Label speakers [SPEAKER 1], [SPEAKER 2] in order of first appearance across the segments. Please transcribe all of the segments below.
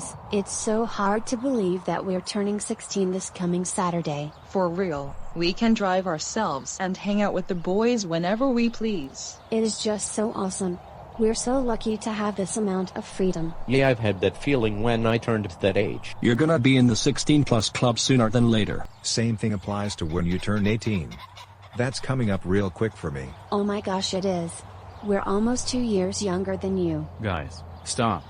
[SPEAKER 1] guys, it's so hard to believe that we're turning 16 this coming Saturday.
[SPEAKER 2] For real, we can drive ourselves and hang out with the boys whenever we please.
[SPEAKER 1] It is just so awesome. We're so lucky to have this amount of freedom.
[SPEAKER 3] Yeah, I've had that feeling when I turned that age.
[SPEAKER 4] You're gonna be in the 16 plus club sooner than later.
[SPEAKER 5] Same thing applies to when you turn 18. That's coming up real quick for me.
[SPEAKER 1] Oh my gosh, it is. We're almost 2 years younger than you.
[SPEAKER 6] Guys, stop.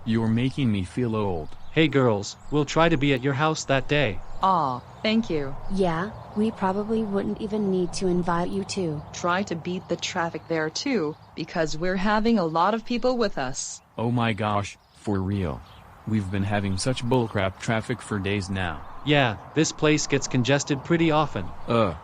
[SPEAKER 6] You're making me feel old.
[SPEAKER 7] Hey girls, we'll try to be at your house that day.
[SPEAKER 2] Aw, thank you.
[SPEAKER 1] Yeah, we probably wouldn't even need to invite you to.
[SPEAKER 2] Try to beat the traffic there too, because we're having a lot of people with us.
[SPEAKER 6] Oh my gosh, for real. We've been having such bullcrap traffic for days now.
[SPEAKER 7] Yeah, this place gets congested pretty often.
[SPEAKER 6] Ugh.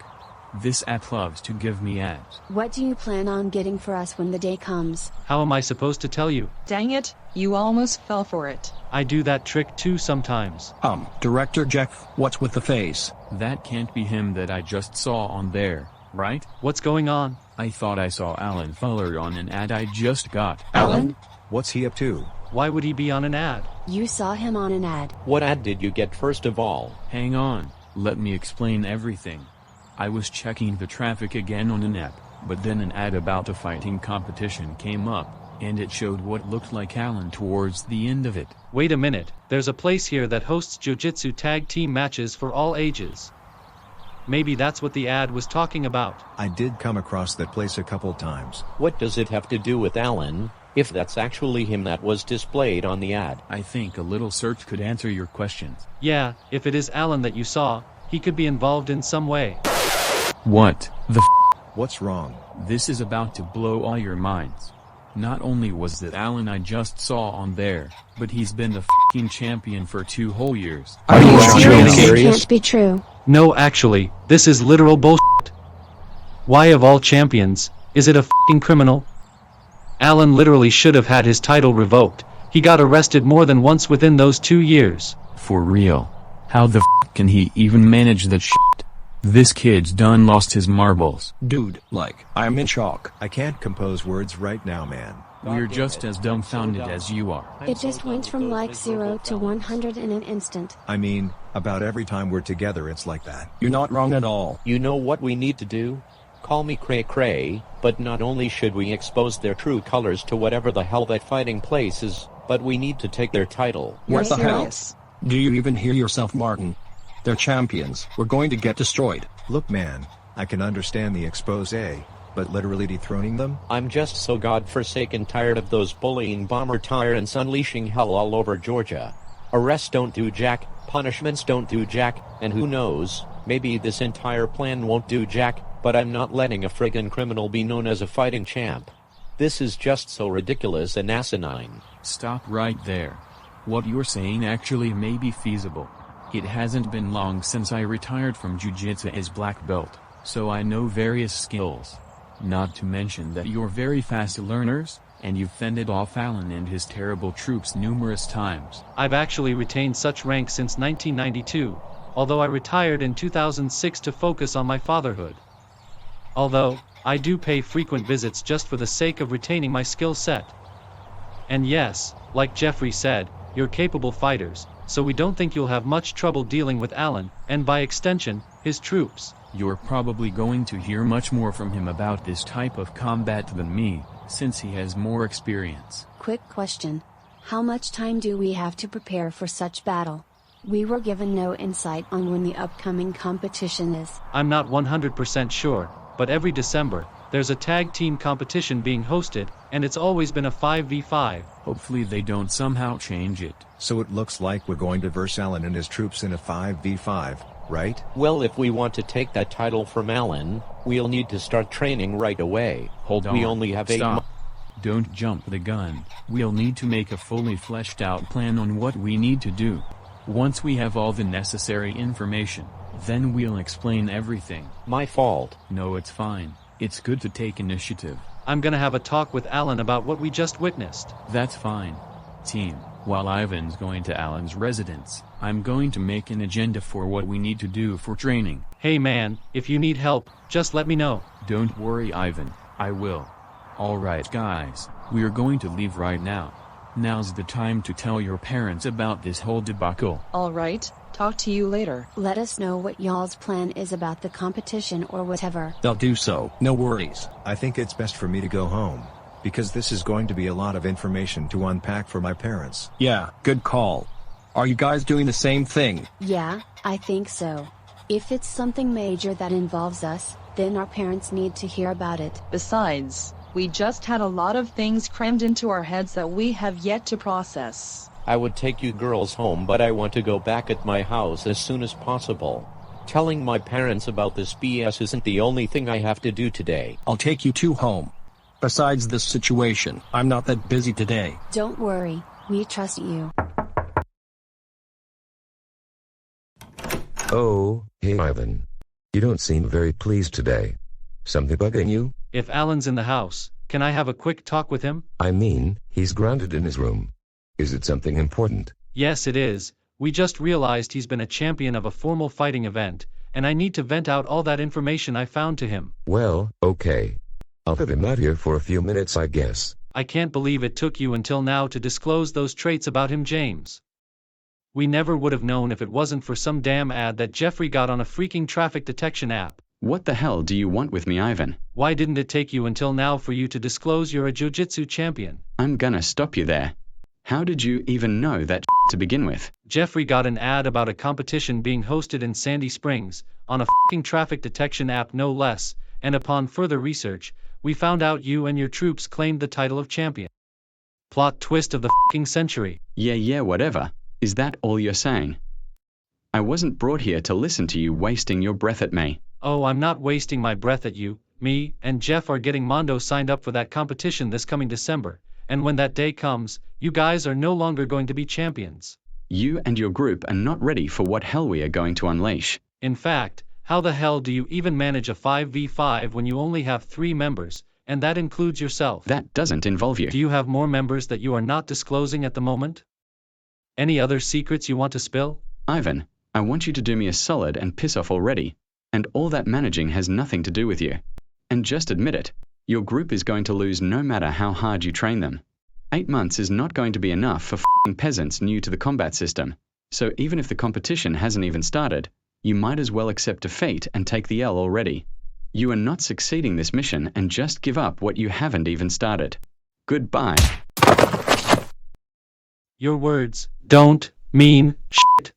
[SPEAKER 6] This app loves to give me ads.
[SPEAKER 1] What do you plan on getting for us when the day comes?
[SPEAKER 7] How am I supposed to tell you?
[SPEAKER 2] Dang it, you almost fell for it.
[SPEAKER 7] I do that trick too sometimes.
[SPEAKER 4] Director Jeff, what's with the face?
[SPEAKER 6] That can't be him that I just saw on there, right?
[SPEAKER 7] What's going on?
[SPEAKER 6] I thought I saw Allan Fullard on an ad I just got.
[SPEAKER 1] Allan?
[SPEAKER 5] What's he up to?
[SPEAKER 7] Why would he be on an ad?
[SPEAKER 1] You saw him on an ad.
[SPEAKER 3] What ad did you get first of all?
[SPEAKER 6] Hang on, let me explain everything. I was checking the traffic again on an app, but then an ad about a fighting competition came up, and it showed what looked like Allan towards the end of it.
[SPEAKER 7] Wait a minute, there's a place here that hosts jiu-jitsu tag team matches for all ages. Maybe that's what the ad was talking about.
[SPEAKER 5] I did come across that place a couple times.
[SPEAKER 3] What does it have to do with Allan, if that's actually him that was displayed on the ad?
[SPEAKER 6] I think a little search could answer your questions.
[SPEAKER 7] Yeah, if it is Allan that you saw, he could be involved in some way.
[SPEAKER 6] What the
[SPEAKER 5] What's wrong?
[SPEAKER 6] This is about to blow all your minds. Not only was that Allan I just saw on there, but he's been the f***ing champion for 2 whole years.
[SPEAKER 1] Are you
[SPEAKER 3] serious?
[SPEAKER 1] serious? Can't be true.
[SPEAKER 7] No, actually, this is literal bullshit. Why of all champions, is it a f***ing criminal? Allan literally should have had his title revoked. He got arrested more than once within those 2 years.
[SPEAKER 6] For real. How the f*** can he even manage that shit? This kid's done lost his marbles.
[SPEAKER 4] Dude, I'm in shock.
[SPEAKER 5] I can't compose words right now, man.
[SPEAKER 6] We're just as dumbfounded as you are.
[SPEAKER 1] It just went from like 0 to 100 in an instant.
[SPEAKER 5] I mean, about every time we're together it's like that.
[SPEAKER 4] You're not wrong at all.
[SPEAKER 3] You know what we need to do? Call me cray cray, but not only should we expose their true colors to whatever the hell that fighting place is, but we need to take their title.
[SPEAKER 4] What the hell?
[SPEAKER 2] Serious.
[SPEAKER 4] Do you even hear yourself, Martin? They're champions. We're going to get destroyed.
[SPEAKER 5] Look, man, I can understand the expose, but literally dethroning them?
[SPEAKER 3] I'm just so godforsaken tired of those bullying bomber tyrants unleashing hell all over Georgia. Arrests don't do jack, punishments don't do jack, and who knows, maybe this entire plan won't do jack, but I'm not letting a friggin' criminal be known as a fighting champ. This is just so ridiculous and asinine.
[SPEAKER 6] Stop right there. What you're saying actually may be feasible. It hasn't been long since I retired from jiu-jitsu as black belt, so I know various skills. Not to mention that you're very fast learners, and you've fended off Allan and his terrible troops numerous times.
[SPEAKER 7] I've actually retained such rank since 1992, although I retired in 2006 to focus on my fatherhood. Although, I do pay frequent visits just for the sake of retaining my skill set. And yes, like Jeffrey said, you're capable fighters, so we don't think you'll have much trouble dealing with Allan, and by extension, his troops.
[SPEAKER 6] You're probably going to hear much more from him about this type of combat than me, since he has more experience.
[SPEAKER 1] Quick question. How much time do we have to prepare for such battle? We were given no insight on when the upcoming competition is.
[SPEAKER 7] I'm not 100% sure, but every December, there's a tag team competition being hosted, and it's always been a 5v5.
[SPEAKER 6] Hopefully they don't somehow change it.
[SPEAKER 5] So it looks like we're going to verse Allan and his troops in a 5v5, right?
[SPEAKER 3] Well, if we want to take that title from Allan, we'll need to start training right away.
[SPEAKER 6] Hold on.
[SPEAKER 3] We only have 8 months.
[SPEAKER 6] Don't jump the gun. We'll need to make a fully fleshed out plan on what we need to do. Once we have all the necessary information, then we'll explain everything.
[SPEAKER 3] My fault.
[SPEAKER 6] No, it's fine. It's good to take initiative.
[SPEAKER 7] I'm gonna have a talk with Allan about what we just witnessed.
[SPEAKER 6] That's fine. Team, while Ivan's going to Allan's residence, I'm going to make an agenda for what we need to do for training.
[SPEAKER 7] Hey man, if you need help, just let me know.
[SPEAKER 6] Don't worry, Ivan, I will. Alright guys, we're going to leave right now. Now's the time to tell your parents about this whole debacle.
[SPEAKER 2] Alright, talk to you later.
[SPEAKER 1] Let us know what y'all's plan is about the competition or whatever.
[SPEAKER 4] They'll do so, no worries.
[SPEAKER 5] I think it's best for me to go home, because this is going to be a lot of information to unpack for my parents.
[SPEAKER 4] Yeah, good call. Are you guys doing the same thing?
[SPEAKER 1] Yeah, I think so. If it's something major that involves us, then our parents need to hear about it.
[SPEAKER 2] Besides, we just had a lot of things crammed into our heads that we have yet to process.
[SPEAKER 3] I would take you girls home, but I want to go back at my house as soon as possible. Telling my parents about this BS isn't the only thing I have to do today.
[SPEAKER 4] I'll take you two home. Besides this situation, I'm not that busy today.
[SPEAKER 1] Don't worry, we trust you.
[SPEAKER 8] Oh, hey Ivan. You don't seem very pleased today. Something bugging you?
[SPEAKER 7] If Allan's in the house, can I have a quick talk with him?
[SPEAKER 8] I mean, he's grounded in his room. Is it something important?
[SPEAKER 7] Yes, it is. We just realized he's been a champion of a formal fighting event, and I need to vent out all that information I found to him.
[SPEAKER 8] Well, okay. I'll have him out here for a few minutes, I guess.
[SPEAKER 7] I can't believe it took you until now to disclose those traits about him, James. We never would have known if it wasn't for some damn ad that Jeffrey got on a freaking traffic detection app.
[SPEAKER 9] What the hell do you want with me, Ivan?
[SPEAKER 7] Why didn't it take you until now for you to disclose you're a jiu-jitsu champion?
[SPEAKER 9] I'm gonna stop you there. How did you even know that to begin with?
[SPEAKER 7] Jeffrey got an ad about a competition being hosted in Sandy Springs, on a fucking traffic detection app no less, and upon further research, we found out you and your troops claimed the title of champion. Plot twist of the fucking century.
[SPEAKER 9] Yeah, whatever. Is that all you're saying? I wasn't brought here to listen to you wasting your breath at me.
[SPEAKER 7] Oh, I'm not wasting my breath at you. Me and Jeff are getting Mondo signed up for that competition this coming December, and when that day comes, you guys are no longer going to be champions.
[SPEAKER 9] You and your group are not ready for what hell we are going to unleash.
[SPEAKER 7] In fact, how the hell do you even manage a 5v5 when you only have 3 members, and that includes yourself?
[SPEAKER 9] That doesn't involve you.
[SPEAKER 7] Do you have more members that you are not disclosing at the moment? Any other secrets you want to spill?
[SPEAKER 9] Ivan, I want you to do me a solid and piss off already. And all that managing has nothing to do with you. And just admit it. Your group is going to lose no matter how hard you train them. 8 months is not going to be enough for f***ing peasants new to the combat system. So even if the competition hasn't even started, you might as well accept defeat and take the L already. You are not succeeding this mission and just give up what you haven't even started. Goodbye.
[SPEAKER 7] Your words don't mean shit.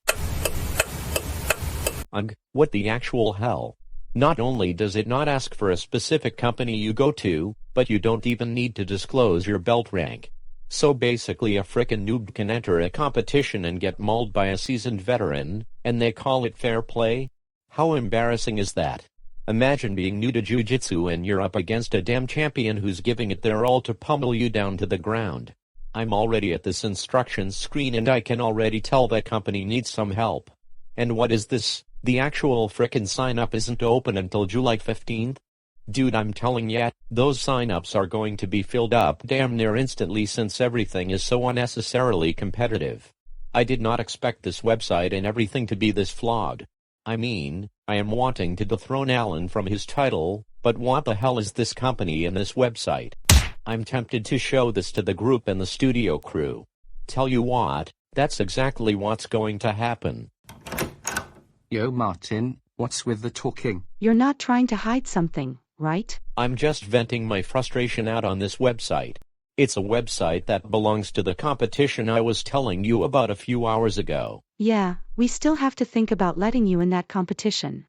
[SPEAKER 3] What the actual hell? Not only does it not ask for a specific company you go to, but you don't even need to disclose your belt rank. So basically a frickin' noob can enter a competition and get mauled by a seasoned veteran, and they call it fair play? How embarrassing is that? Imagine being new to jiu-jitsu and you're up against a damn champion who's giving it their all to pummel you down to the ground. I'm already at this instructions screen and I can already tell that company needs some help. And what is this? The actual frickin' sign-up isn't open until July 15th? Dude, I'm telling ya, those sign-ups are going to be filled up damn near instantly since everything is so unnecessarily competitive. I did not expect this website and everything to be this flawed. I mean, I am wanting to dethrone Allan from his title, but what the hell is this company and this website? I'm tempted to show this to the group and the studio crew. Tell you what, that's exactly what's going to happen.
[SPEAKER 10] Yo Martin, what's with the talking?
[SPEAKER 11] You're not trying to hide something, right?
[SPEAKER 3] I'm just venting my frustration out on this website. It's a website that belongs to the competition I was telling you about a few hours ago.
[SPEAKER 11] Yeah, we still have to think about letting you in that competition.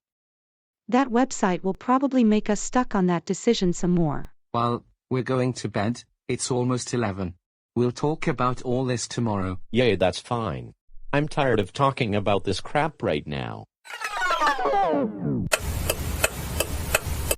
[SPEAKER 11] That website will probably make us stuck on that decision some more.
[SPEAKER 10] Well, we're going to bed, it's almost 11. We'll talk about all this tomorrow.
[SPEAKER 3] Yay, that's fine. I'm tired of talking about this crap right now.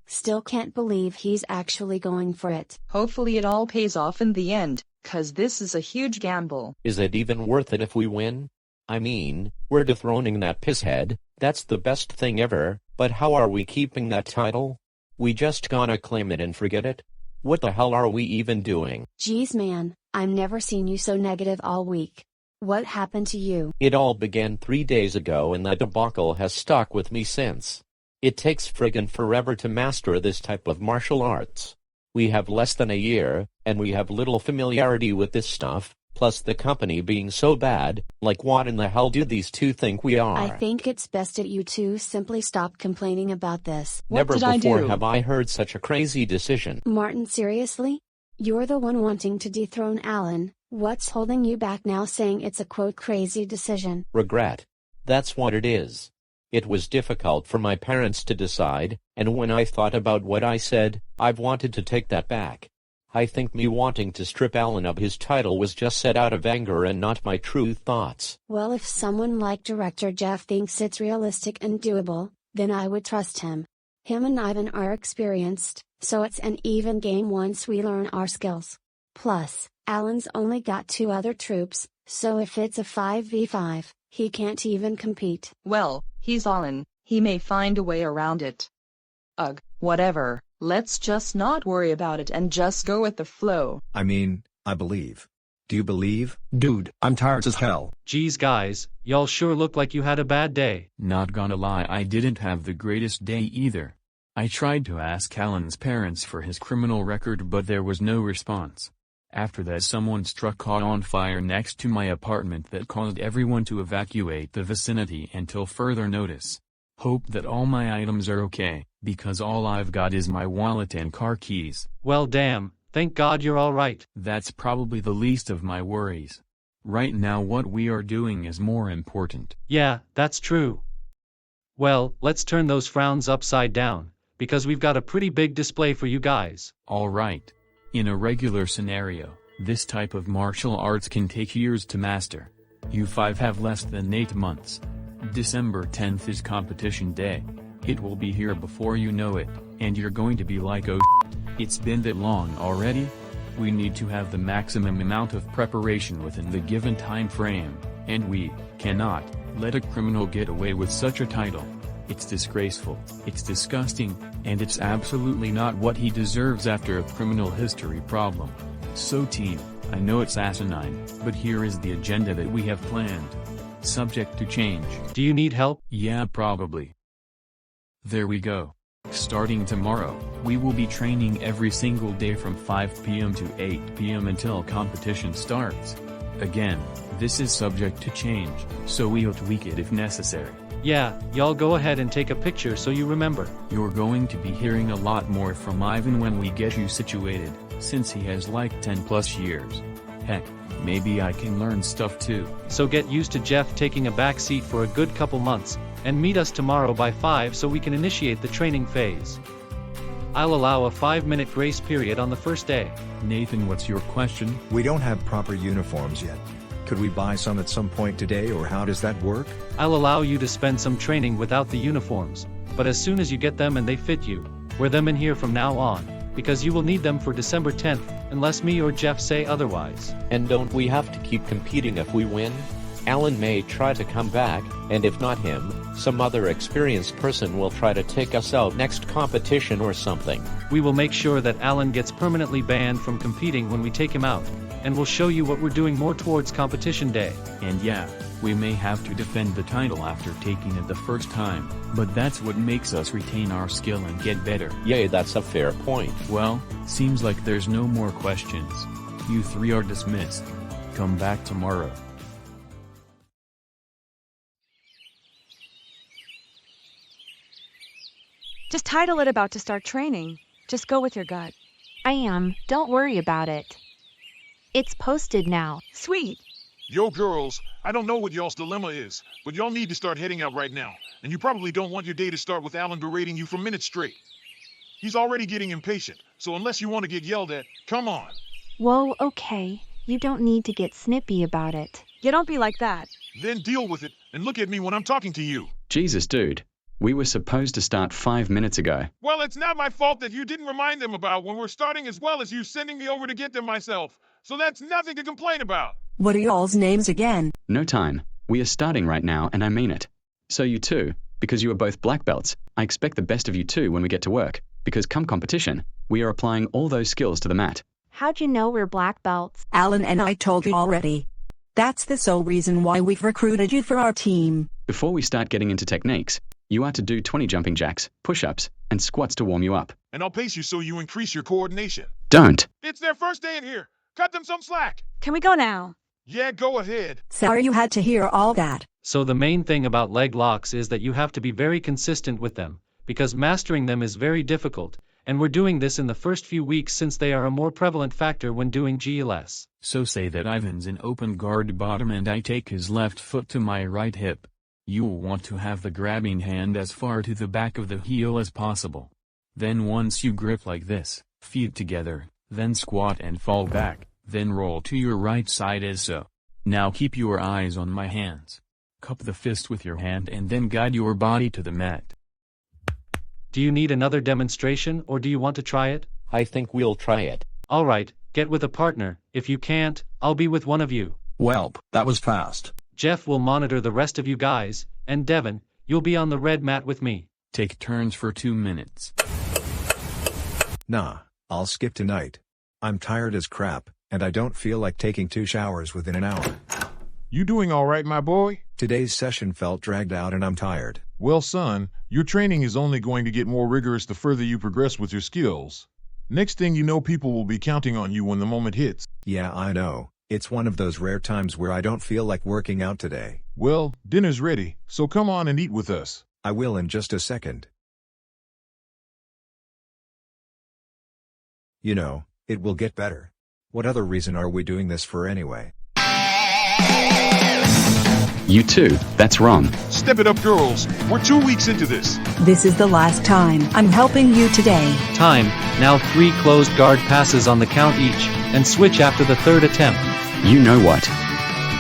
[SPEAKER 1] Still can't believe he's actually going for it.
[SPEAKER 2] Hopefully it all pays off in the end, 'cause this is a huge gamble.
[SPEAKER 3] Is it even worth it if we win? I mean, we're dethroning that pisshead, that's the best thing ever, but how are we keeping that title? We just gonna claim it and forget it? What the hell are we even doing?
[SPEAKER 1] Geez man, I've never seen you so negative all week. What happened to you?
[SPEAKER 3] It all began 3 days ago and that debacle has stuck with me since. It takes friggin' forever to master this type of martial arts. We have less than a year, and we have little familiarity with this stuff, plus the company being so bad, like what in the hell do these two think we are?
[SPEAKER 1] I think it's best that you two simply stop complaining about this.
[SPEAKER 3] Never before have I heard such a crazy decision.
[SPEAKER 1] Martin, seriously? You're the one wanting to dethrone Allan. What's holding you back now saying it's a quote crazy decision?
[SPEAKER 3] Regret. That's what it is. It was difficult for my parents to decide, and when I thought about what I said, I've wanted to take that back. I think me wanting to strip Allan of his title was just set out of anger and not my true thoughts.
[SPEAKER 1] Well, if someone like Director Jeff thinks it's realistic and doable, then I would trust him. Him and Ivan are experienced, so it's an even game once we learn our skills. Plus, Allan's only got 2 other troops, so if it's a 5v5, he can't even compete.
[SPEAKER 2] Well, he's Allan, he may find a way around it. Ugh, whatever. Let's just not worry about it and just go with the flow.
[SPEAKER 5] I mean, I believe. Do you believe?
[SPEAKER 4] Dude, I'm tired as hell.
[SPEAKER 7] Geez guys, y'all sure look like you had a bad day.
[SPEAKER 6] Not gonna lie, I didn't have the greatest day either. I tried to ask Allan's parents for his criminal record but there was no response. After that someone caught on fire next to my apartment that caused everyone to evacuate the vicinity until further notice. Hope that all my items are okay, because all I've got is my wallet and car keys.
[SPEAKER 7] Well damn, thank God you're alright.
[SPEAKER 6] That's probably the least of my worries. Right now what we are doing is more important.
[SPEAKER 7] Yeah, that's true. Well, let's turn those frowns upside down, because we've got a pretty big display for you guys.
[SPEAKER 6] Alright. In a regular scenario, this type of martial arts can take years to master. You 5 have less than 8 months. December 10th is competition day. It will be here before you know it, and you're going to be like, oh shit, it's been that long already? We need to have the maximum amount of preparation within the given time frame, and we cannot let a criminal get away with such a title. It's disgraceful, it's disgusting, and it's absolutely not what he deserves after a criminal history problem. So team, I know it's asinine, but here is the agenda that we have planned. Subject to change.
[SPEAKER 7] Do you need help?
[SPEAKER 6] Yeah, probably. There we go. Starting tomorrow, we will be training every single day from 5 p.m. to 8 p.m. until competition starts. Again, this is subject to change, so we'll tweak it if necessary.
[SPEAKER 7] Yeah, y'all go ahead and take a picture so you remember.
[SPEAKER 6] You're going to be hearing a lot more from Ivan when we get you situated, since he has like 10 plus years. Heck, maybe I can learn stuff too.
[SPEAKER 7] So get used to Jeff taking a back seat for a good couple months, and meet us tomorrow by 5 so we can initiate the training phase. I'll allow a 5-minute grace period on the first day.
[SPEAKER 6] Nathan, what's your question?
[SPEAKER 5] We don't have proper uniforms yet. Could we buy some at some point today, or how does that work?
[SPEAKER 7] I'll allow you to spend some training without the uniforms, but as soon as you get them and they fit you, wear them in here from now on, because you will need them for December 10th, unless me or Jeff say otherwise.
[SPEAKER 3] And don't we have to keep competing if we win? Allan may try to come back, and if not him, some other experienced person will try to take us out next competition or something.
[SPEAKER 7] We will make sure that Allan gets permanently banned from competing when we take him out, and we'll show you what we're doing more towards competition day.
[SPEAKER 6] And yeah, we may have to defend the title after taking it the first time, but that's what makes us retain our skill and get better.
[SPEAKER 3] Yay, that's a fair point.
[SPEAKER 6] Well, seems like there's no more questions. You 3 are dismissed. Come back tomorrow.
[SPEAKER 12] Just title it about to start training. Just go with your gut.
[SPEAKER 13] I am. Don't worry about it. It's posted now.
[SPEAKER 12] Sweet.
[SPEAKER 14] Yo, girls, I don't know what y'all's dilemma is, but y'all need to start heading out right now. And you probably don't want your day to start with Allan berating you for minutes straight. He's already getting impatient, so unless you want to get yelled at, come on.
[SPEAKER 13] Whoa, okay. You don't need to get snippy about it.
[SPEAKER 12] You don't be like that.
[SPEAKER 14] Then deal with it, and look at me when I'm talking to you.
[SPEAKER 9] Jesus, dude. We were supposed to start 5 minutes ago.
[SPEAKER 14] Well, it's not my fault that you didn't remind them about when we're starting, as well as you sending me over to get them myself. So that's nothing to complain about.
[SPEAKER 15] What are y'all's names again?
[SPEAKER 9] No time. We are starting right now, and I mean it. So you too, because you are both black belts, I expect the best of you too when we get to work, because come competition, we are applying all those skills to the mat.
[SPEAKER 13] How'd you know we're black belts?
[SPEAKER 15] Allan and I told you already. That's the sole reason why we've recruited you for our team.
[SPEAKER 9] Before we start getting into techniques, you are to do 20 jumping jacks, push-ups, and squats to warm you up.
[SPEAKER 14] And I'll pace you so you increase your coordination.
[SPEAKER 9] Don't.
[SPEAKER 14] It's their first day in here. Cut them some slack.
[SPEAKER 12] Can we go now?
[SPEAKER 14] Yeah, go ahead.
[SPEAKER 15] Sorry you had to hear all that.
[SPEAKER 7] So the main thing about leg locks is that you have to be very consistent with them, because mastering them is very difficult, and we're doing this in the first few weeks since they are a more prevalent factor when doing GLS.
[SPEAKER 6] So say that Ivan's in open guard bottom and I take his left foot to my right hip. You'll want to have the grabbing hand as far to the back of the heel as possible. Then once you grip like this, feet together, then squat and fall back, then roll to your right side as so. Now keep your eyes on my hands. Cup the fist with your hand and then guide your body to the mat.
[SPEAKER 7] Do you need another demonstration or do you want to try it?
[SPEAKER 3] I think we'll try it.
[SPEAKER 7] Alright, get with a partner. If you can't, I'll be with one of you.
[SPEAKER 4] Welp, that was fast.
[SPEAKER 7] Jeff will monitor the rest of you guys, and Devin, you'll be on the red mat with me.
[SPEAKER 6] Take turns for 2 minutes.
[SPEAKER 5] Nah, I'll skip tonight. I'm tired as crap, and I don't feel like taking 2 showers within an hour.
[SPEAKER 14] You doing all right, my boy?
[SPEAKER 5] Today's session felt dragged out and I'm tired.
[SPEAKER 14] Well, son, your training is only going to get more rigorous the further you progress with your skills. Next thing you know, people will be counting on you when the moment hits.
[SPEAKER 5] Yeah, I know. It's one of those rare times where I don't feel like working out today.
[SPEAKER 14] Well, dinner's ready, so come on and eat with us.
[SPEAKER 5] I will in just a second. You know, it will get better. What other reason are we doing this for anyway?
[SPEAKER 9] You too, that's wrong.
[SPEAKER 14] Step it up, girls. We're 2 weeks into this.
[SPEAKER 15] This is the last time I'm helping you today.
[SPEAKER 7] Time, now 3 closed guard passes on the count each, and switch after the 3rd attempt.
[SPEAKER 9] You know what?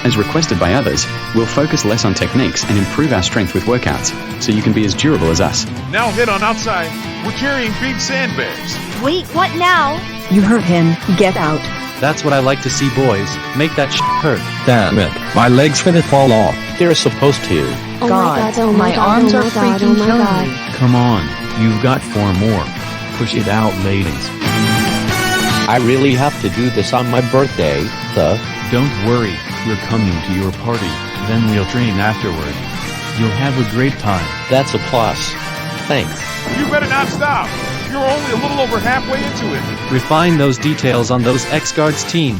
[SPEAKER 9] As requested by others, we'll focus less on techniques and improve our strength with workouts, so you can be as durable as us.
[SPEAKER 14] Now head on outside. We're carrying big sandbags.
[SPEAKER 13] Wait, what now?
[SPEAKER 15] You hurt him, get out.
[SPEAKER 7] That's what I like to see, boys. Make that hurt.
[SPEAKER 4] Damn it, my legs finna fall off.
[SPEAKER 3] They're supposed to.
[SPEAKER 1] Oh my arms are freaking killing me.
[SPEAKER 6] Come on, you've got 4 more. Push it out, ladies.
[SPEAKER 3] I really have to do this on my birthday,
[SPEAKER 6] Don't worry, we're coming to your party, then we'll train afterward. You'll have a great time.
[SPEAKER 3] That's a plus. Thanks.
[SPEAKER 14] You better not stop. You're only a little over halfway into it.
[SPEAKER 7] Refine those details on those X-Guards team.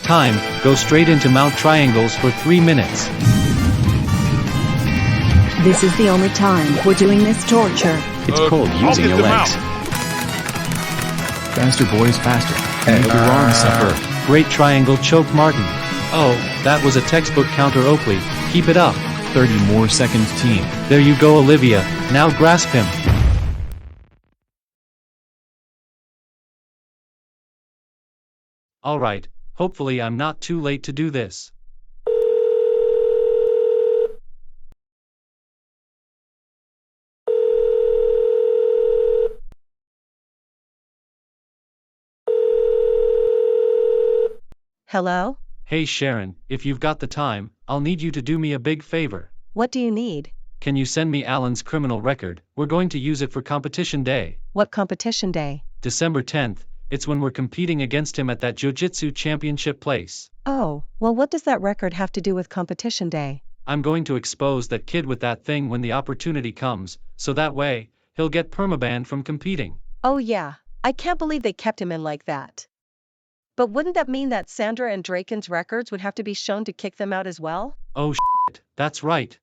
[SPEAKER 7] Time, go straight into Mount Triangles for 3 minutes.
[SPEAKER 15] This is the only time we're doing this torture.
[SPEAKER 9] It's called using your legs.
[SPEAKER 6] Faster, boys, faster. Make your arms suffer.
[SPEAKER 7] Great triangle choke, Martin. Oh, that was a textbook counter, Oakley. Keep it up.
[SPEAKER 6] 30 more seconds, team.
[SPEAKER 7] There you go, Olivia. Now grasp him. Alright, hopefully I'm not too late to do this.
[SPEAKER 16] Hello?
[SPEAKER 7] Hey Sharon, if you've got the time, I'll need you to do me a big favor.
[SPEAKER 16] What do you need?
[SPEAKER 7] Can you send me Allan's criminal record? We're going to use it for competition day.
[SPEAKER 16] What competition day?
[SPEAKER 7] December 10th. It's when we're competing against him at that jiu-jitsu championship place.
[SPEAKER 16] Oh, well, what does that record have to do with competition day?
[SPEAKER 7] I'm going to expose that kid with that thing when the opportunity comes, so that way, he'll get permabanned from competing.
[SPEAKER 16] Oh yeah, I can't believe they kept him in like that. But wouldn't that mean that Sandra and Draken's records would have to be shown to kick them out as well?
[SPEAKER 7] Oh shit, that's right.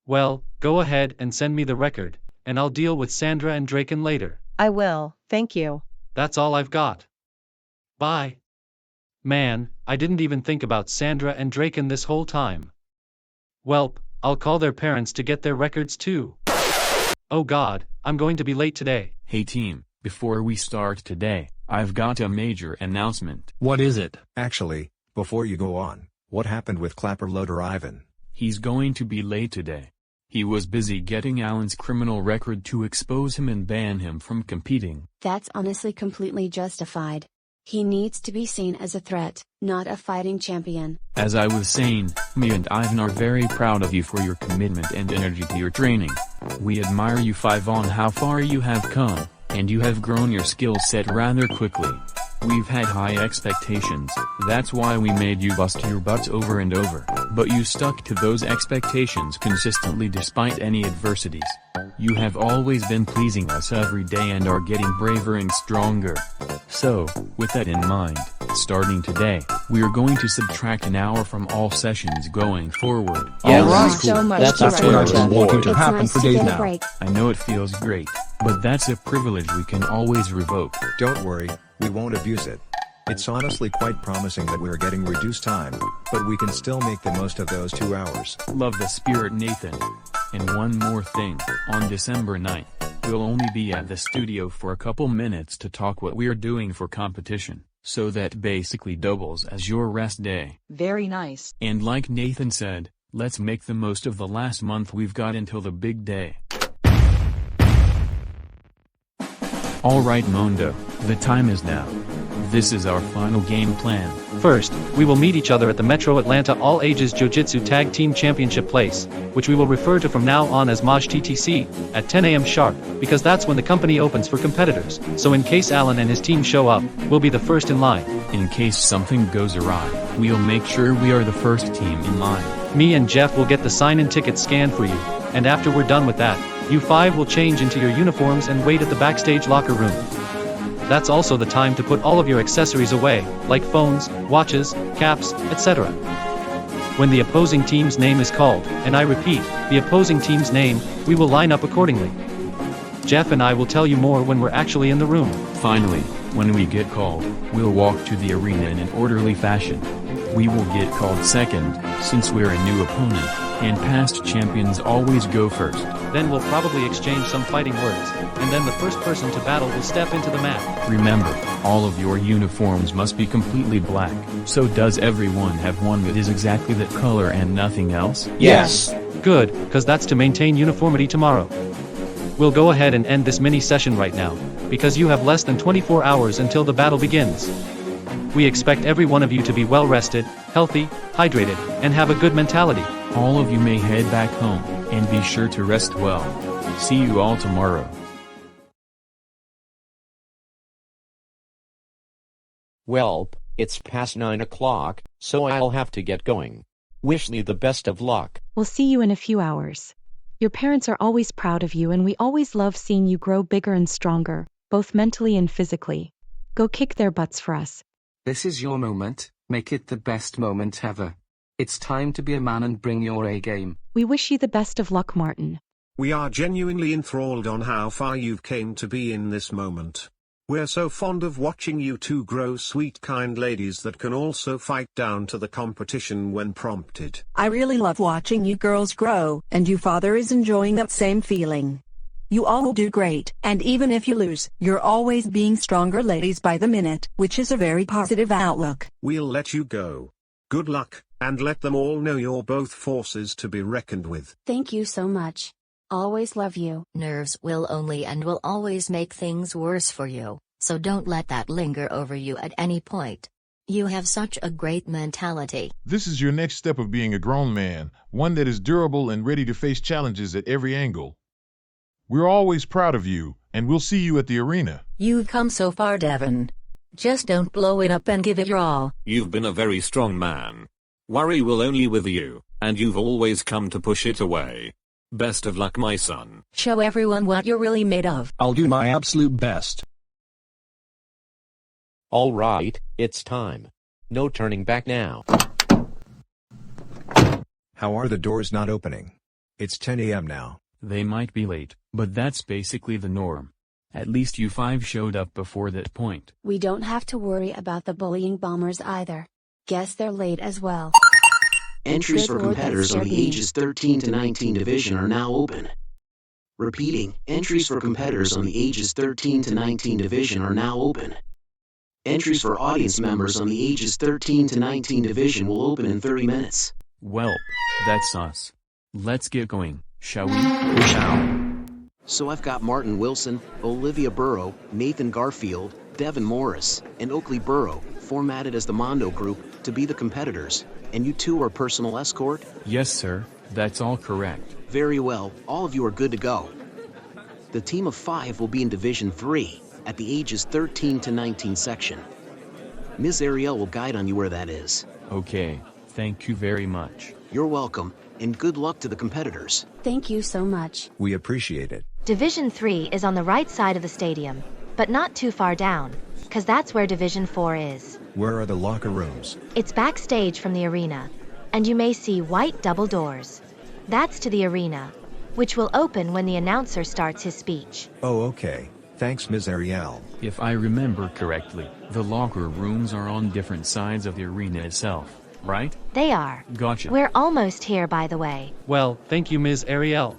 [SPEAKER 7] Well, go ahead and send me the record, and I'll deal with Sandra and Draken later.
[SPEAKER 16] I will, thank you.
[SPEAKER 7] That's all I've got. Bye. Man, I didn't even think about Sandra and Draken this whole time. Welp, I'll call their parents to get their records too. Oh god, I'm going to be late today.
[SPEAKER 6] Hey team, before we start today, I've got a major announcement.
[SPEAKER 4] What is it?
[SPEAKER 5] Actually, before you go on, what happened with Clapper Loader Ivan?
[SPEAKER 6] He's going to be late today. He was busy getting Allan's criminal record to expose him and ban him from competing.
[SPEAKER 1] That's honestly completely justified. He needs to be seen as a threat, not a fighting champion.
[SPEAKER 6] As I was saying, me and Ivan are very proud of you for your commitment and energy to your training. We admire you on how far you have come, and you have grown your skill set rather quickly. We've had high expectations, that's why we made you bust your butts over and over, but you stuck to those expectations consistently despite any adversities. You have always been pleasing us every day and are getting braver and stronger. So, with that in mind, starting today, We're going to subtract an hour from all sessions going forward.
[SPEAKER 3] Yes.
[SPEAKER 6] Alright,
[SPEAKER 3] Thank you so much,
[SPEAKER 4] That's what I've been wanting to
[SPEAKER 1] It's
[SPEAKER 4] happen
[SPEAKER 1] nice
[SPEAKER 4] for
[SPEAKER 1] to
[SPEAKER 4] days
[SPEAKER 1] get a
[SPEAKER 4] now.
[SPEAKER 1] break.
[SPEAKER 6] I know it feels great, but that's a privilege we can always revoke.
[SPEAKER 5] Don't worry, we won't abuse it. It's honestly quite promising that we're getting reduced time, but we can still make the most of those 2 hours.
[SPEAKER 6] Love the spirit, Nathan. And one more thing, on December 9th, we'll only be at the studio for a couple minutes to talk what we're doing for competition, so that basically doubles as your rest day.
[SPEAKER 2] Very nice.
[SPEAKER 6] And like Nathan said, let's make the most of the last month we've got until the big day. Alright Mondo, the time is now. This is our final game plan.
[SPEAKER 7] First, we will meet each other at the Metro Atlanta All Ages Jiu-Jitsu Tag Team Championship place, which we will refer to from now on as MOJ TTC, at 10 a.m. sharp, because that's when the company opens for competitors. So in case Allan and his team show up, we'll be the first in line.
[SPEAKER 6] In case something goes awry, we'll make sure we are the first team in line.
[SPEAKER 7] Me and Jeff will get the sign-in ticket scanned for you, and after we're done with that, you 5 will change into your uniforms and wait at the backstage locker room. That's also the time to put all of your accessories away, like phones, watches, caps, etc. When the opposing team's name is called, and I repeat, the opposing team's name, we will line up accordingly. Jeff and I will tell you more when we're actually in the room.
[SPEAKER 6] Finally, when we get called, we'll walk to the arena in an orderly fashion. We will get called second, since we're a new opponent, and past champions always go first.
[SPEAKER 7] Then we'll probably exchange some fighting words, and then the first person to battle will step into the mat.
[SPEAKER 6] Remember, all of your uniforms must be completely black. So does everyone have one that is exactly that color and nothing else?
[SPEAKER 3] Yes.
[SPEAKER 7] Good, cause that's to maintain uniformity tomorrow. We'll go ahead and end this mini session right now, because you have less than 24 hours until the battle begins. We expect every one of you to be well rested, healthy, hydrated, and have a good mentality.
[SPEAKER 6] All of you may head back home, and be sure to rest well. See you all tomorrow.
[SPEAKER 3] Welp, it's past 9 o'clock, so I'll have to get going. Wish me the best of luck.
[SPEAKER 11] We'll see you in a few hours. Your parents are always proud of you and we always love seeing you grow bigger and stronger, both mentally and physically. Go kick their butts for us.
[SPEAKER 10] This is your moment, make it the best moment ever. It's time to be a man and bring your A game.
[SPEAKER 11] We wish you the best of luck, Martin.
[SPEAKER 17] We are genuinely enthralled on how far you've came to be in this moment. We're so fond of watching you two grow sweet kind ladies that can also fight down to the competition when prompted.
[SPEAKER 15] I really love watching you girls grow, and you father is enjoying that same feeling. You all will do great, and even if you lose, you're always being stronger ladies by the minute, which is a very positive outlook.
[SPEAKER 17] We'll let you go. Good luck, and let them all know you're both forces to be reckoned with.
[SPEAKER 1] Thank you so much. Always love you.
[SPEAKER 18] Nerves will only and will always make things worse for you, so don't let that linger over you at any point. You have such a great mentality.
[SPEAKER 14] This is your next step of being a grown man, one that is durable and ready to face challenges at every angle. We're always proud of you, and we'll see you at the arena.
[SPEAKER 19] You've come so far, Devin. Just don't blow it up and give it your all.
[SPEAKER 20] You've been a very strong man. Worry will only wither you, and you've always come to push it away. Best of luck, my son.
[SPEAKER 19] Show everyone what you're really made of.
[SPEAKER 4] I'll do my absolute best.
[SPEAKER 3] All right, it's time. No turning back now.
[SPEAKER 5] How are the doors not opening? It's 10 a.m. now.
[SPEAKER 6] They might be late, but that's basically the norm. At least you 5 showed up before that point.
[SPEAKER 1] We don't have to worry about the bullying bombers either. Guess they're late as well.
[SPEAKER 21] Entries for competitors on the ages 13 to 19 division are now open. Repeating, entries for competitors on the ages 13 to 19 division are now open. Entries for audience members on the ages 13 to 19 division will open in 30 minutes.
[SPEAKER 6] Well, that's us. Let's get going, shall we? We shall.
[SPEAKER 21] So I've got Martin Wilson, Olivia Burrow, Nathan Garfield, Devin Morris, and Oakley Burrow, formatted as the Mondo group, to be the competitors. And you two are personal escort?
[SPEAKER 6] Yes, sir. That's all correct.
[SPEAKER 21] Very well. All of you are good to go. The team of 5 will be in Division 3, at the ages 13 to 19 section. Ms. Ariel will guide on you where that is.
[SPEAKER 6] Okay. Thank you very much.
[SPEAKER 21] You're welcome, and good luck to the competitors.
[SPEAKER 1] Thank you so much.
[SPEAKER 5] We appreciate it.
[SPEAKER 13] Division 3 is on the right side of the stadium, but not too far down. 'cause that's where Division 4 is.
[SPEAKER 5] Where are the locker rooms?
[SPEAKER 13] It's backstage from the arena, and you may see white double doors. That's to the arena, which will open when the announcer starts his speech.
[SPEAKER 5] Oh, okay. Thanks, Ms. Ariel.
[SPEAKER 6] If I remember correctly, the locker rooms are on different sides of the arena itself, right?
[SPEAKER 13] They are.
[SPEAKER 6] Gotcha.
[SPEAKER 13] We're almost here, by the way.
[SPEAKER 7] Well, thank you, Ms. Ariel.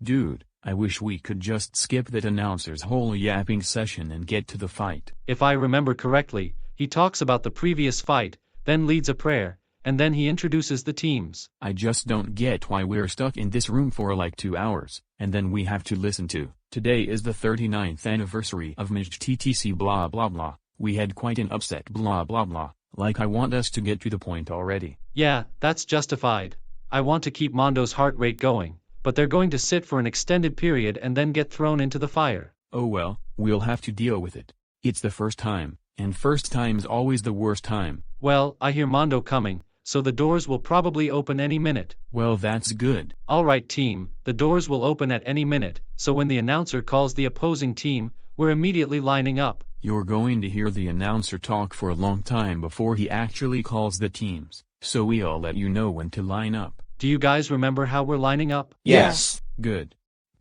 [SPEAKER 6] Dude, I wish we could just skip that announcer's whole yapping session and get to the fight.
[SPEAKER 7] If I remember correctly, he talks about the previous fight, then leads a prayer, and then he introduces the teams.
[SPEAKER 6] I just don't get why we're stuck in this room for like 2 hours, and then we have to listen to, today is the 39th anniversary of MONDO blah blah blah, we had quite an upset blah blah blah, like I want us to get to the point already.
[SPEAKER 7] Yeah, that's justified. I want to keep Mondo's heart rate going, but they're going to sit for an extended period and then get thrown into the fire.
[SPEAKER 6] Oh well, we'll have to deal with it. It's the first time, and first time's always the worst time.
[SPEAKER 7] Well, I hear Mondo coming, so the doors will probably open any minute.
[SPEAKER 6] Well, that's good.
[SPEAKER 7] Alright team, the doors will open at any minute, so when the announcer calls the opposing team, we're immediately lining up.
[SPEAKER 6] You're going to hear the announcer talk for a long time before he actually calls the teams, so we'll let you know when to line up.
[SPEAKER 7] Do you guys remember how we're lining up?
[SPEAKER 6] Yes. Good.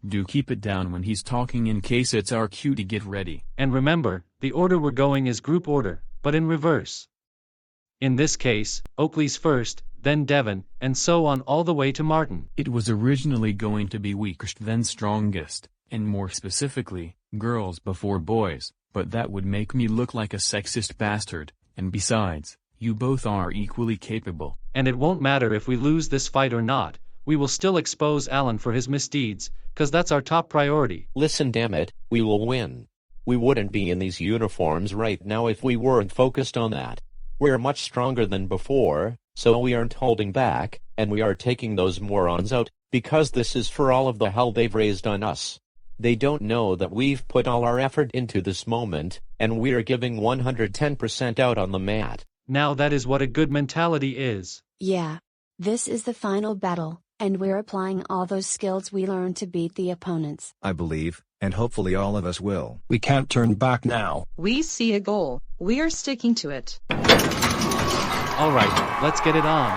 [SPEAKER 6] Do keep it down when he's talking in case it's our cue to get ready.
[SPEAKER 7] And remember, the order we're going is group order, but in reverse. In this case, Oakley's first, then Devon, and so on all the way to Martin.
[SPEAKER 6] It was originally going to be weakest then strongest, and more specifically, girls before boys, but that would make me look like a sexist bastard, and besides, you both are equally capable.
[SPEAKER 7] And it won't matter if we lose this fight or not, we will still expose Allan for his misdeeds, 'cause that's our top priority.
[SPEAKER 3] Listen, damn it, we will win. We wouldn't be in these uniforms right now if we weren't focused on that. We're much stronger than before, so we aren't holding back, and we are taking those morons out, because this is for all of the hell they've raised on us. They don't know that we've put all our effort into this moment, and we're giving 110% out on the mat.
[SPEAKER 7] Now that is what a good mentality is.
[SPEAKER 1] Yeah. This is the final battle, and we're applying all those skills we learned to beat the opponents.
[SPEAKER 5] I believe, and hopefully all of us will.
[SPEAKER 4] We can't turn back now.
[SPEAKER 2] We see a goal. We are sticking to it.
[SPEAKER 7] Alright, let's get it on.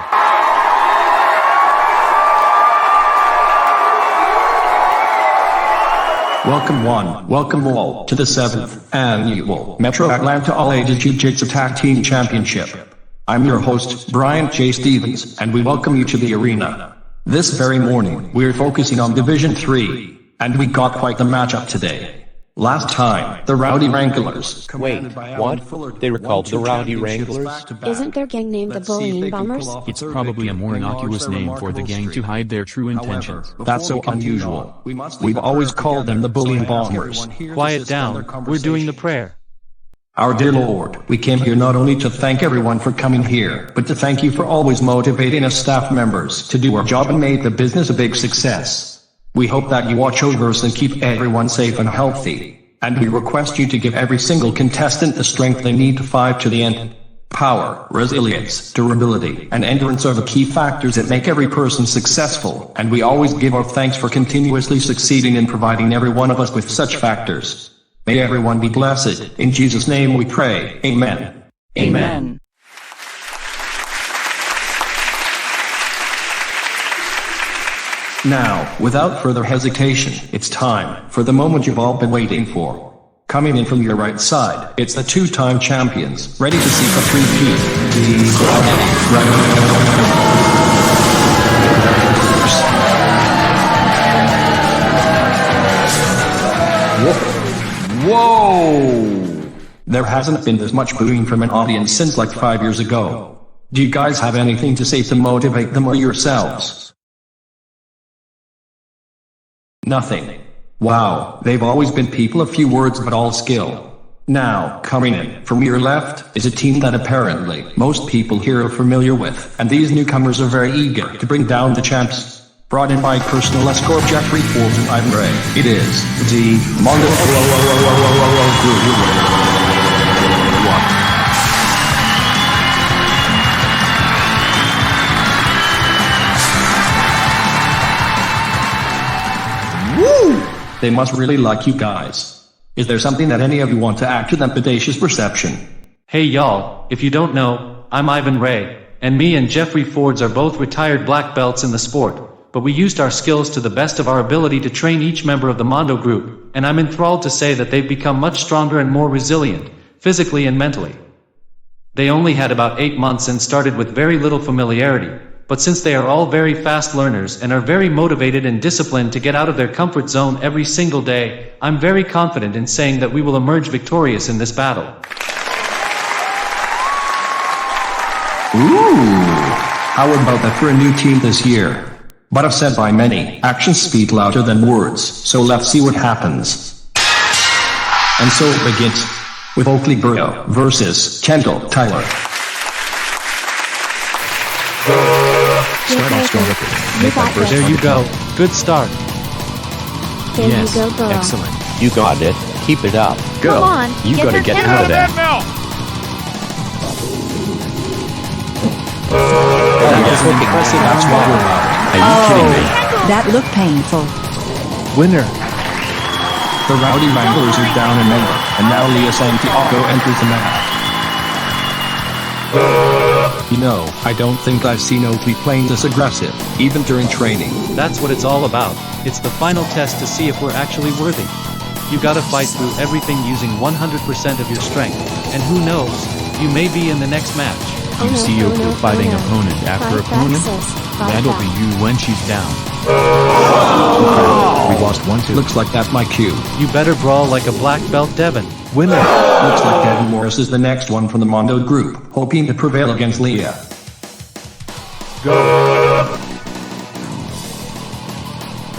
[SPEAKER 4] Welcome one, welcome all, to the 7th Annual Metro Atlanta All-Ages Jiu-Jitsu Tag Team Championship. I'm your host, Brian J. Stevens, and we welcome you to the arena. This very morning, we're focusing on Division 3, and we got quite the matchup today. Last time, the Rowdy Wranglers.
[SPEAKER 3] Wait, what? They were called the Rowdy Wranglers?
[SPEAKER 1] Isn't their gang named the Bullying Bombers?
[SPEAKER 6] It's probably a more innocuous name for the gang to hide their true intentions.
[SPEAKER 4] That's so unusual. We've always called them the Bullying Bombers.
[SPEAKER 7] Quiet down, we're doing the prayer.
[SPEAKER 4] Our dear Lord, we came here not only to thank everyone for coming here, but to thank you for always motivating us staff members to do our job and make the business a big success. We hope that you watch over us and keep everyone safe and healthy, and we request you to give every single contestant the strength they need to fight to the end. Power, resilience, durability, and endurance are the key factors that make every person successful, and we always give our thanks for continuously succeeding in providing every one of us with such factors. May everyone be blessed. In Jesus' name we pray. Amen.
[SPEAKER 2] Amen.
[SPEAKER 4] Now, without further hesitation, it's time for the moment you've all been waiting for. Coming in from your right side, it's the two-time champions, ready to seek a three-peat. Whoa! There hasn't been this much booing from an audience since like 5 years ago. Do you guys have anything to say to motivate them or yourselves? Nothing. Wow, they've always been people of few words but all skill. Now, coming in from your left is a team that apparently most people here are familiar with, and these newcomers are very eager to bring down the champs. Brought in by personal escort Jeffrey Ford and Ivan Ray. It is the MONDO Group. Woo! They must really like you guys. Is there something that any of you want to add to that bodacious perception?
[SPEAKER 7] Hey y'all, if you don't know, I'm Ivan Ray, and me and Jeffrey Fords are both retired black belts in the sport, but we used our skills to the best of our ability to train each member of the Mondo group, and I'm enthralled to say that they've become much stronger and more resilient, physically and mentally. They only had about 8 months and started with very little familiarity, but since they are all very fast learners and are very motivated and disciplined to get out of their comfort zone every single day, I'm very confident in saying that we will emerge victorious in this battle.
[SPEAKER 4] Ooh! How about that for a new team this year? But I've said by many, actions speak louder than words, so let's see what happens. And so it begins with Oakley Burrow versus Kendall Tyler.
[SPEAKER 5] Start off strong. Make that first
[SPEAKER 7] There you go. Good start.
[SPEAKER 1] There
[SPEAKER 6] Yes,
[SPEAKER 1] you go, girl.
[SPEAKER 6] excellent.
[SPEAKER 3] You got it. Keep it up.
[SPEAKER 20] Go.
[SPEAKER 1] Come on,
[SPEAKER 20] You
[SPEAKER 1] get
[SPEAKER 20] gotta
[SPEAKER 1] her
[SPEAKER 20] get
[SPEAKER 1] down.
[SPEAKER 20] out of there.
[SPEAKER 14] now!
[SPEAKER 4] That's what we're about.
[SPEAKER 20] Are you kidding me?
[SPEAKER 15] That looked painful.
[SPEAKER 5] Winner.
[SPEAKER 4] The Rowdy Wranglers are down a member, and now Leah Santiago enters the match. You know, I don't think I've seen Oakley playing this aggressive, even during training.
[SPEAKER 7] That's what it's all about. It's the final test to see if we're actually worthy. You gotta fight through everything using 100% of your strength, and who knows, you may be in the next match.
[SPEAKER 6] You see Oakley fighting opponent after opponent? That'll be you when she's down.
[SPEAKER 5] We lost 1-2.
[SPEAKER 4] Looks like that's my cue.
[SPEAKER 7] You better brawl like a black belt Devin.
[SPEAKER 5] Winner.
[SPEAKER 4] Looks like Devin Morris is the next one from the Mondo group, hoping to prevail against Leah.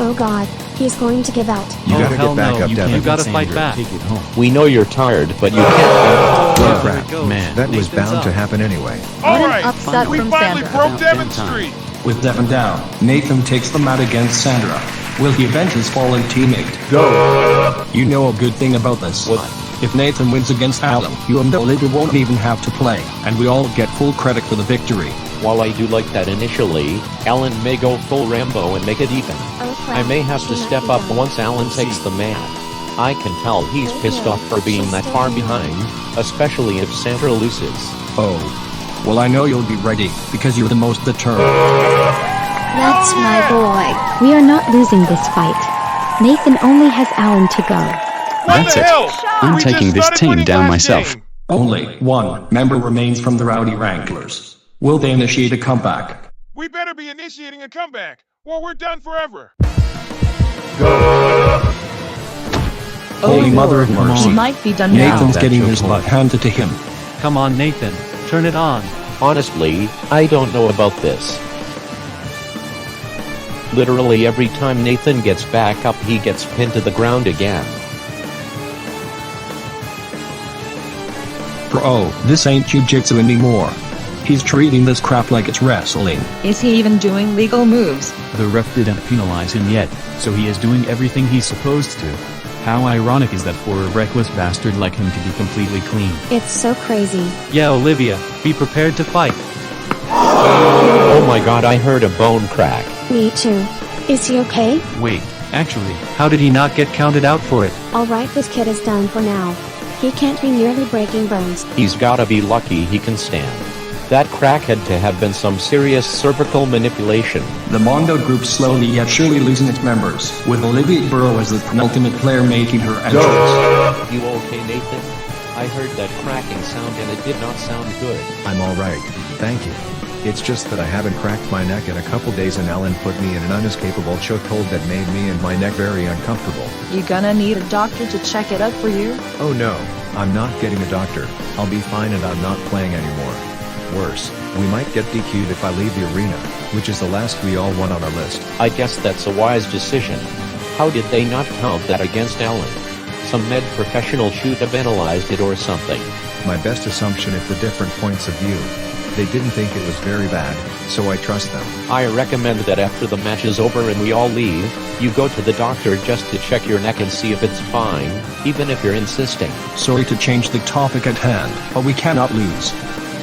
[SPEAKER 1] Oh god, he's going to give out.
[SPEAKER 5] You gotta
[SPEAKER 7] hell
[SPEAKER 5] get back
[SPEAKER 7] no,
[SPEAKER 5] up,
[SPEAKER 7] you
[SPEAKER 5] Devin.
[SPEAKER 7] You gotta fight back.
[SPEAKER 6] Take it home.
[SPEAKER 3] We know you're tired, but you can't.
[SPEAKER 5] Oh,
[SPEAKER 7] There it
[SPEAKER 5] crap.
[SPEAKER 7] goes.
[SPEAKER 6] Man,
[SPEAKER 5] That was
[SPEAKER 7] Nathan's
[SPEAKER 5] bound
[SPEAKER 7] up.
[SPEAKER 5] to happen anyway.
[SPEAKER 14] Alright,
[SPEAKER 12] upset
[SPEAKER 14] we
[SPEAKER 12] from
[SPEAKER 14] finally
[SPEAKER 12] Sandra.
[SPEAKER 14] broke Devin's streak.
[SPEAKER 4] With Devin down, Nathan takes the mat against Sandra. Will he avenge his fallen teammate?
[SPEAKER 5] Go.
[SPEAKER 4] You know a good thing about this.
[SPEAKER 3] What?
[SPEAKER 4] If Nathan wins against Allan, you and Olivia won't even have to play, and we all get full credit for the victory.
[SPEAKER 3] While I do like that initially, Allan may go full Rambo and make it even. I may have to step up once Allan takes the mat. I can tell he's pissed off for being that far behind, especially if Sandra loses.
[SPEAKER 4] Oh. Well, I know you'll be ready, because you're the most determined.
[SPEAKER 1] That's my boy.
[SPEAKER 11] We are not losing this fight. Nathan only has Allan to go.
[SPEAKER 9] That's it. I'm
[SPEAKER 14] We
[SPEAKER 9] taking
[SPEAKER 14] just
[SPEAKER 9] this
[SPEAKER 14] started
[SPEAKER 9] team
[SPEAKER 14] winning
[SPEAKER 9] down
[SPEAKER 14] last
[SPEAKER 9] myself.
[SPEAKER 14] game.
[SPEAKER 4] Only one member remains from the Rowdy Wranglers. Will they initiate a comeback?
[SPEAKER 14] We better be initiating a comeback, or we're done forever.
[SPEAKER 4] Holy Mother of
[SPEAKER 6] come
[SPEAKER 4] Mercy.
[SPEAKER 6] on.
[SPEAKER 12] Might be done now.
[SPEAKER 4] Nathan's
[SPEAKER 6] That
[SPEAKER 4] getting his
[SPEAKER 6] chokehold.
[SPEAKER 4] butt handed to him.
[SPEAKER 7] Come on, Nathan. Turn it on.
[SPEAKER 3] Honestly, I don't know about this. Literally every time Nathan gets back up, he gets pinned to the ground again.
[SPEAKER 4] Bro, this ain't jiu-jitsu anymore. He's treating this crap like it's wrestling.
[SPEAKER 12] Is he even doing legal moves?
[SPEAKER 6] The ref didn't penalize him yet, so he is doing everything he's supposed to. How ironic is that for a reckless bastard like him to be completely clean?
[SPEAKER 1] It's so crazy.
[SPEAKER 7] Yeah, Olivia, be prepared to fight.
[SPEAKER 3] Oh my god, I heard a bone crack.
[SPEAKER 1] Me too. Is he okay?
[SPEAKER 6] Wait, actually,
[SPEAKER 7] How did he not get counted out for it?
[SPEAKER 1] Alright, this kid is done for now. He can't be nearly breaking bones.
[SPEAKER 3] He's gotta be lucky he can stand. That crack had to have been some serious cervical manipulation.
[SPEAKER 4] The Mondo group slowly yet surely losing its members, with Olivia Burrow as the penultimate player making her entrance.
[SPEAKER 3] You okay, Nathan? I heard that cracking sound and it did not sound good.
[SPEAKER 5] I'm alright, thank you. It's just that I haven't cracked my neck in a couple days and Allan put me in an unescapable chokehold that made me and my neck very uncomfortable.
[SPEAKER 12] You gonna need a doctor to check it out for you?
[SPEAKER 5] Oh no, I'm not getting a doctor. I'll be fine and I'm not playing anymore. Worse, we might get DQ'd if I leave the arena, which is the last we all want on our list.
[SPEAKER 3] I guess that's a wise decision. How did they not count that against Allan? Some med professional should have analyzed it or something.
[SPEAKER 5] My best assumption is the different points of view. They didn't think it was very bad, so I trust them.
[SPEAKER 3] I recommend that after the match is over and we all leave, you go to the doctor just to check your neck and see if it's fine, even if you're insisting.
[SPEAKER 4] Sorry to change the topic at hand, but we cannot lose.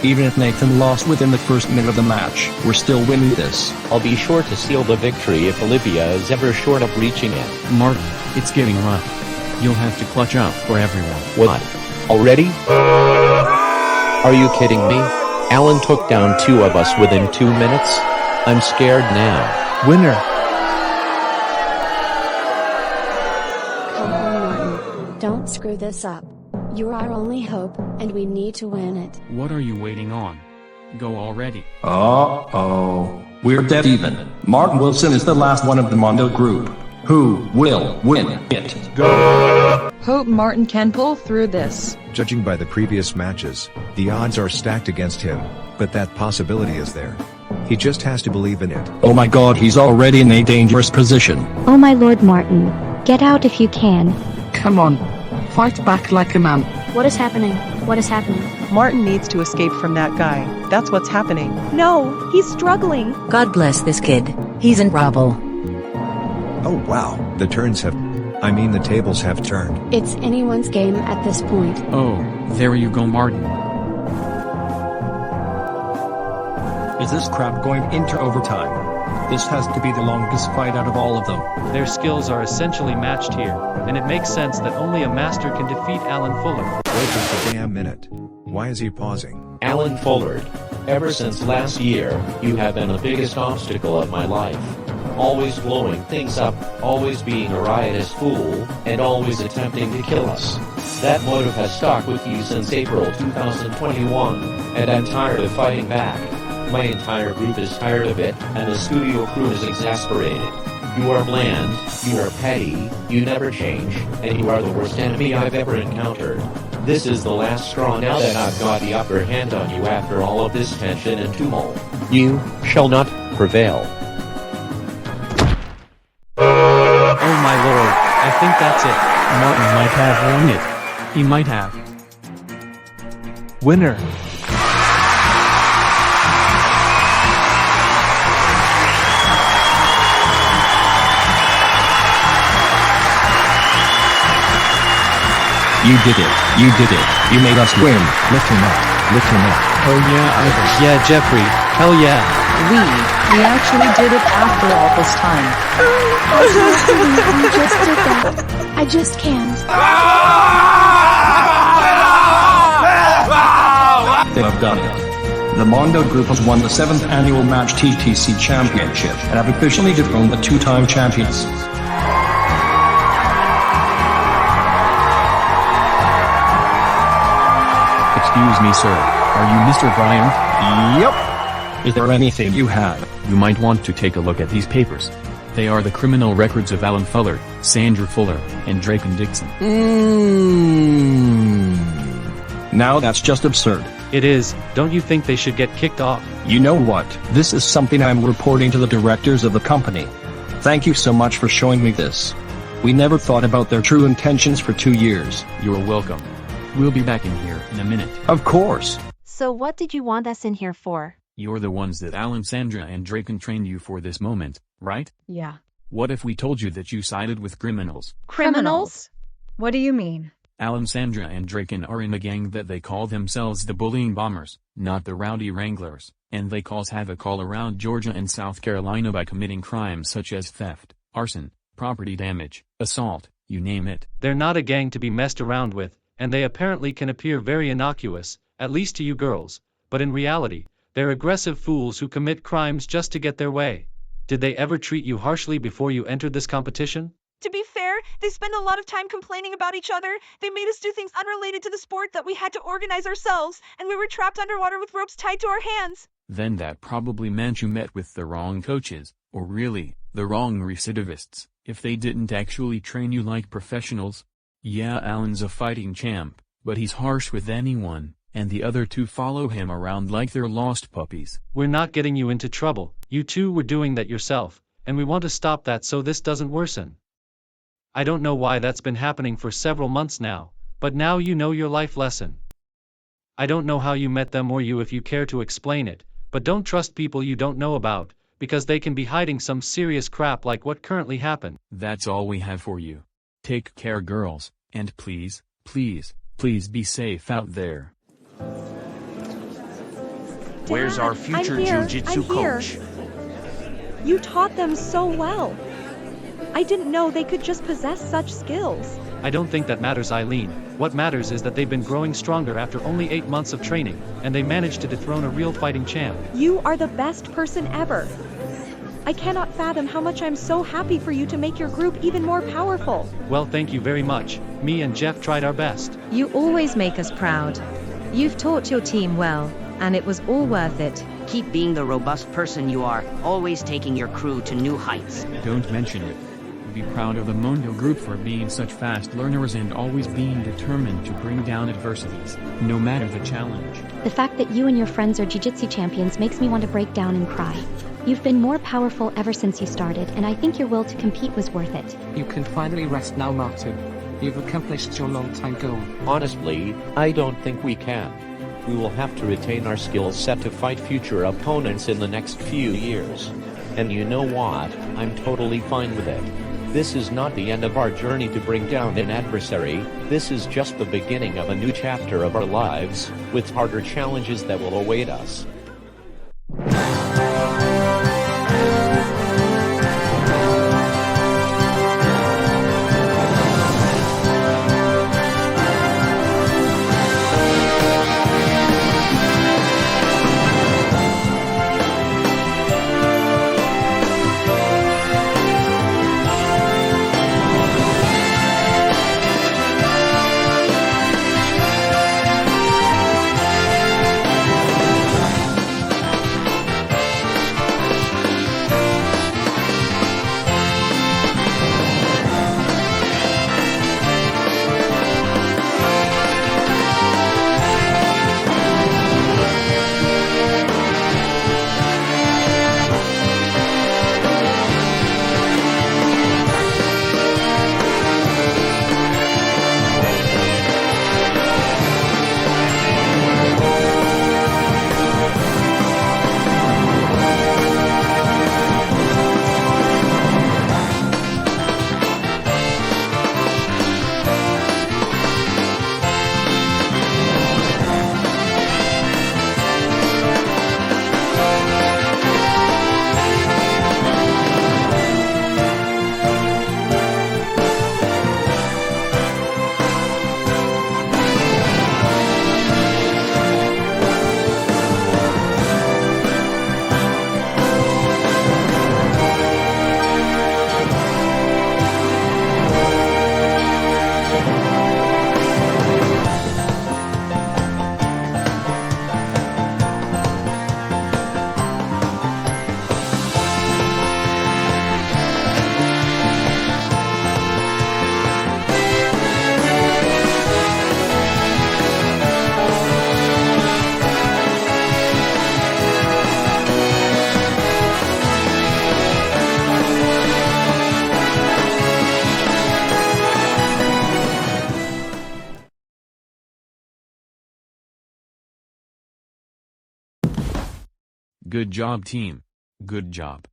[SPEAKER 4] Even if Nathan lost within the first minute of the match, we're still winning this.
[SPEAKER 3] I'll be sure to seal the victory if Olivia is ever short of reaching it.
[SPEAKER 6] Martin, it's getting rough. You'll have to clutch up for everyone.
[SPEAKER 3] What? Already? Are you kidding me? Allan took down 2 of us within 2 minutes? I'm scared now.
[SPEAKER 5] Winner!
[SPEAKER 1] Come on, Martin. Don't screw this up. You're our only hope, and we need to win it.
[SPEAKER 6] What are you waiting on? Go already.
[SPEAKER 4] Uh-oh. We're dead even. Martin Wilson is the last one of the Mondo group. Who will win it? Go!
[SPEAKER 2] Hope Martin can pull through this.
[SPEAKER 5] Judging by the previous matches, the odds are stacked against him, but that possibility is there. He just has to believe in it.
[SPEAKER 4] Oh my god, he's already in a dangerous position.
[SPEAKER 8] Oh my lord, Martin. Get out if you can.
[SPEAKER 22] Come on. Fight back like a man.
[SPEAKER 8] What is happening? What is happening?
[SPEAKER 16] Martin needs to escape from that guy. That's what's happening.
[SPEAKER 8] No, he's struggling.
[SPEAKER 19] God bless this kid. He's in trouble.
[SPEAKER 5] Oh wow, the tables have turned.
[SPEAKER 1] It's anyone's game at this point.
[SPEAKER 6] Oh, there you go, Martin.
[SPEAKER 23] Is this crap going into overtime? This has to be the longest fight out of all of them.
[SPEAKER 7] Their skills are essentially matched here, and it makes sense that only a master can defeat Allan Fullard.
[SPEAKER 5] Wait just a damn minute. Why is he pausing?
[SPEAKER 3] Allan Fullard. Ever since last year, you have been the biggest obstacle of my life. Always blowing things up, always being a riotous fool, and always attempting to kill us. That motive has stuck with you since April 2021, and I'm tired of fighting back. My entire group is tired of it, and the studio crew is exasperated. You are bland, you are petty, you never change, and you are the worst enemy I've ever encountered. This is the last straw now that I've got the upper hand on you after all of this tension and tumult. You shall not prevail.
[SPEAKER 7] Oh my lord, I think that's it.
[SPEAKER 6] Martin might have won it. He might have.
[SPEAKER 23] Winner.
[SPEAKER 4] You did it. You did it. You made us win. Lift him up. Lift him up.
[SPEAKER 6] Oh yeah, Ivan.
[SPEAKER 7] Yeah, Jeffrey. Hell yeah.
[SPEAKER 2] We actually did it after all this time.
[SPEAKER 1] You just did that. I just can't.
[SPEAKER 4] They have done it. The Mondo Group has won the 7th annual Match TTC Championship and have officially dethroned the 2-time champions.
[SPEAKER 6] Excuse me, sir. Are you Mr. Vyond?
[SPEAKER 4] Yep. Is there anything you have?
[SPEAKER 6] You might want to take a look at these papers. They are the criminal records of Allan Fullard, Sandra Fuller, and Drake and Dixon.
[SPEAKER 4] Now that's just absurd.
[SPEAKER 7] It is. Don't you think they should get kicked off?
[SPEAKER 4] You know what? This is something I'm reporting to the directors of the company. Thank you so much for showing me this. We never thought about their true intentions for 2 years.
[SPEAKER 6] You're welcome. We'll be back in here in a minute.
[SPEAKER 4] Of course.
[SPEAKER 8] So what did you want us in here for?
[SPEAKER 6] You're the ones that Allan, Sandra, and Draken trained you for this moment, right?
[SPEAKER 12] Yeah.
[SPEAKER 6] What if we told you that you sided with criminals?
[SPEAKER 12] Criminals? What do you mean?
[SPEAKER 6] Allan, Sandra, and Draken are in a gang that they call themselves the Bullying Bombers, not the Rowdy Wranglers, and they cause havoc all around Georgia and South Carolina by committing crimes such as theft, arson, property damage, assault, you name it.
[SPEAKER 7] They're not a gang to be messed around with, and they apparently can appear very innocuous, at least to you girls, but in reality, they're aggressive fools who commit crimes just to get their way. Did they ever treat you harshly before you entered this competition?
[SPEAKER 12] To be fair, they spend a lot of time complaining about each other. They made us do things unrelated to the sport that we had to organize ourselves, and we were trapped underwater with ropes tied to our hands.
[SPEAKER 6] Then that probably meant you met with the wrong coaches, or really, the wrong recidivists, if they didn't actually train you like professionals. Yeah, Allan's a fighting champ, but he's harsh with anyone, and the other two follow him around like they're lost puppies.
[SPEAKER 7] We're not getting you into trouble. You two were doing that yourself, and we want to stop that so this doesn't worsen. I don't know why that's been happening for several months now, but now you know your life lesson. I don't know how you met them or you if you care to explain it, but don't trust people you don't know about, because they can be hiding some serious crap like what currently happened.
[SPEAKER 6] That's all we have for you. Take care, girls, and please, please, please be safe out there.
[SPEAKER 24] Where's our future jiu-jitsu coach?
[SPEAKER 8] You taught them so well.
[SPEAKER 12] I didn't know they could just possess such skills.
[SPEAKER 7] I don't think that matters, Eileen. What matters is that they've been growing stronger after only 8 months of training, and they managed to dethrone a real fighting champ.
[SPEAKER 12] You are the best person ever. I cannot fathom how much I'm so happy for you to make your group even more powerful.
[SPEAKER 7] Well, thank you very much. Me and Jeff tried our best.
[SPEAKER 13] You always make us proud. You've taught your team well, and it was all worth it.
[SPEAKER 10] Keep being the robust person you are, always taking your crew to new heights.
[SPEAKER 6] Don't mention it. Be proud of the Mondo group for being such fast learners and always being determined to bring down adversities, no matter the challenge.
[SPEAKER 8] The fact that you and your friends are jiu-jitsu champions makes me want to break down and cry. You've been more powerful ever since you started, and I think your will to compete was worth it.
[SPEAKER 22] You can finally rest now, Martin. You've accomplished your long-time goal.
[SPEAKER 3] Honestly, I don't think we can. We will have to retain our skill set to fight future opponents in the next few years. And you know what? I'm totally fine with it. This is not the end of our journey to bring down an adversary, this is just the beginning of a new chapter of our lives, with harder challenges that will await us.
[SPEAKER 6] Good job, team. Good job.